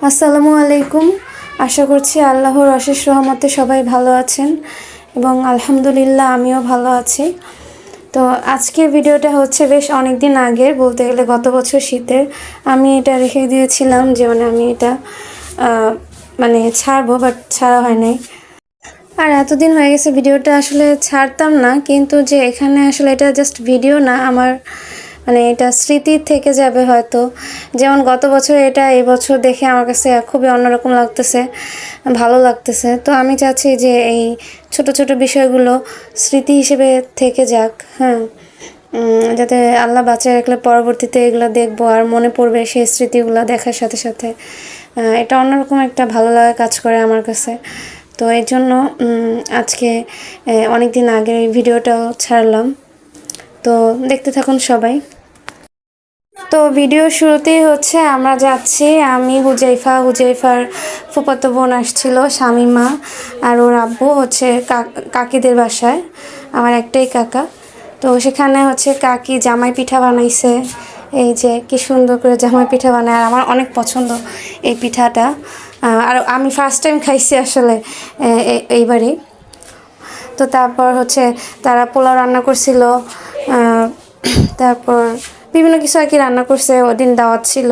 আসসালামু আলাইকুম। আশা করছি আল্লাহর অশেষ রহমতে সবাই ভালো আছেন এবং আলহামদুলিল্লাহ আমিও ভালো আছি। তো আজকের ভিডিওটা হচ্ছে বেশ অনেক দিন আগের, বলতে গেলে গত বছর শীতের। আমি এটা রেখে দিয়েছিলাম যে আমি এটা ছাড়বো, বাট ছাড়া হয় নাই। আর এতদিন হয়ে গেছে ভিডিওটা আসলে ছাড়তাম না, কিন্তু যে এখানে আসলে এটা জাস্ট ভিডিও না, আমার এটা স্মৃতি থেকে যাবে হয়তো। যেমন গত বছর এটা এই বছর দেখে আমার কাছে খুবই অন্যরকম লাগতেছে, ভালো লাগতেছে। তো আমি চাচ্ছি যে এই ছোট ছোট বিষয়গুলো স্মৃতি হিসেবে থেকে যাক, হ্যাঁ, যাতে আল্লাহ বাঁচায় রাখলে পরবর্তীতে এগুলো দেখবো আর মনে পড়বে সেই স্মৃতিগুলো দেখার সাথে সাথে। এটা অন্যরকম একটা ভালো লাগা কাজ করে আমার কাছে। তো এই জন্য আজকে অনেক দিন আগের এই ভিডিওটাও ছাড়লাম। তো দেখতে থাকুন সবাই। তো ভিডিও শুরুতেই হচ্ছে আমরা যাচ্ছি, আমি হুজাইফার ফুফাতো বোন আসছিল, শামিমা আর ওর আব্বু হচ্ছে কাকিদের বাসায়। আমার একটাই কাকা। তো সেখানে হচ্ছে কাকি জামাই পিঠা বানাইছে। এই যে কি সুন্দর করে জামাই পিঠা বানায়, আর আমার অনেক পছন্দ এই পিঠাটা। আর আমি ফার্স্ট টাইম খাইছি আসলে এইবারই। তো তারপর হচ্ছে তারা পোলাও রান্না করছিল, তারপর বিভিন্ন কিছু আর কি রান্না করছে। ওদিন দাওয়াত ছিল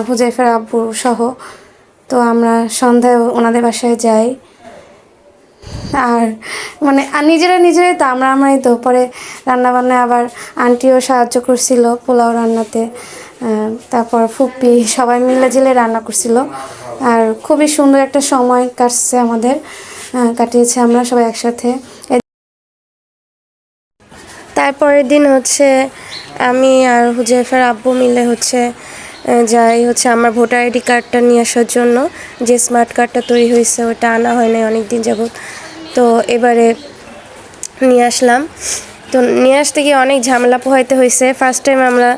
হুজাইফার আব্বু সহ। তো আমরা সন্ধ্যায় ওনাদের বাসায় যাই, আর নিজেরাই তো আমরাই তো পরে রান্নাবান্নায় আবার আন্টিও সাহায্য করছিল পোলাও রান্নাতে। তারপর ফুপ্পি সবাই মিলে রান্না করছিল, আর খুবই সুন্দর একটা সময় কাটছে আমাদের, কাটিয়েছে আমরা সবাই একসাথে। তারপরের দিন হচ্ছে আমি আর হুজাইফার আব্বু মিলে যাই আমার ভোটার আইডি কার্ডটা নিয়ে আসার জন্য। যে স্মার্ট কার্ডটা তৈরি হয়েছে ওটা আনা হয় নাই অনেক দিন যাবত, তো এবারে নিয়ে আসলাম। তো নিয়ে আসতে গিয়ে অনেক ঝামেলা পোহাইতে হয়েছে। ফার্স্ট টাইম আমরা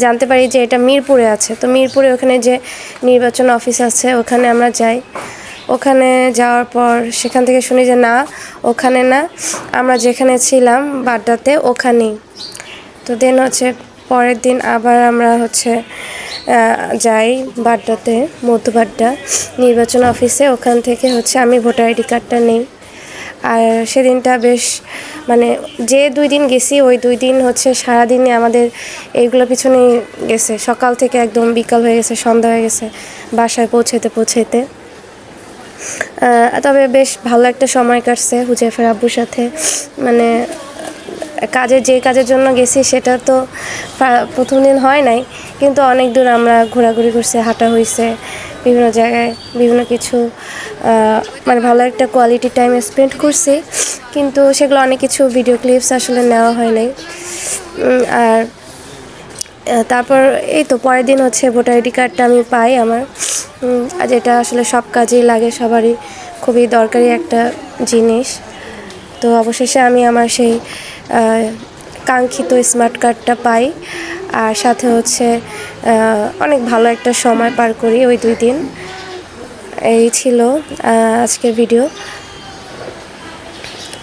জানতে পারি যে এটা মিরপুরে আছে। তো মিরপুরে ওখানে যে নির্বাচন অফিস আছে ওখানে আমরা যাই। ওখানে যাওয়ার পর সেখান থেকে শুনি যে না, ওখানে না, আমরা যেখানে ছিলাম বাড্ডাতে ওখানেই। তো দেন পরের দিন আবার আমরা যাই বাড্ডাতে, মধ্যবাড্ডা নির্বাচন অফিসে। ওখান থেকে আমি ভোটার আইডি কার্ডটা নিই। আর সেদিনটা বেশ যে 2 দিন গেছি ওই 2 দিন সারাদিনে আমাদের এইগুলো পিছনেই গেছে। সকাল থেকে একদম বিকাল হয়ে গেছে, সন্ধ্যা হয়ে গেছে বাসায় পৌঁছাইতে। তবে বেশ ভালো একটা সময় কাটছে হুজাইফার আব্বুর সাথে। যে কাজের জন্য গেছি সেটা তো প্রথম দিন হয় নাই, কিন্তু অনেক দূর আমরা ঘোরাঘুরি করছি, হাঁটা হয়েছে বিভিন্ন জায়গায়, বিভিন্ন কিছু ভালো একটা কোয়ালিটি টাইম স্পেন্ড করছি। কিন্তু সেগুলো অনেক কিছু ভিডিও ক্লিপস আসলে নেওয়া হয় নাই। আর তারপর এই তো পরের দিন ভোটার আইডি কার্ডটা আমি পাই আমার, যেটা আসলে সব কাজেই লাগে, সবারই খুবই দরকারি একটা জিনিস। তো অবশেষে আমি আমার সেই কাঙ্ক্ষিত স্মার্ট কার্ডটা পাই, আর সাথে অনেক ভালো একটা সময় পার করি ওই 2 দিন। এই ছিল আজকের ভিডিও।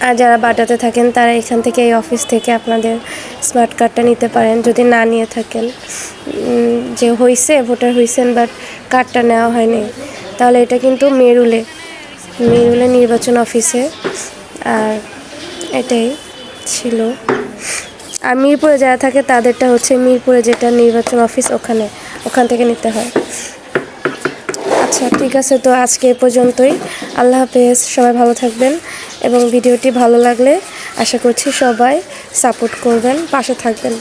আর যারা বাড্ডাতে থাকেন তারা এখান থেকে, এই অফিস থেকে আপনাদের স্মার্ট কার্ডটা নিতে পারেন যদি না নিয়ে থাকেন। যে ভোটার হয়েছেন বাট কার্ডটা নেওয়া হয়নি, তাহলে এটা কিন্তু মেরুলে নির্বাচন অফিসে। আর এটাই ছিল। আর মিরপুরে যারা থাকে তাদেরটা মিরপুরে যেটা নির্বাচন অফিস ওখান থেকে নিতে হয়। আচ্ছা, ঠিক আছে। তো আজকে এ পর্যন্তই। আল্লাহ হাফেজ, সবাই ভালো থাকবেন। এবং ভিডিওটি ভালো লাগলে আশা করছি সবাই সাপোর্ট করবেন, পাশে থাকবেন।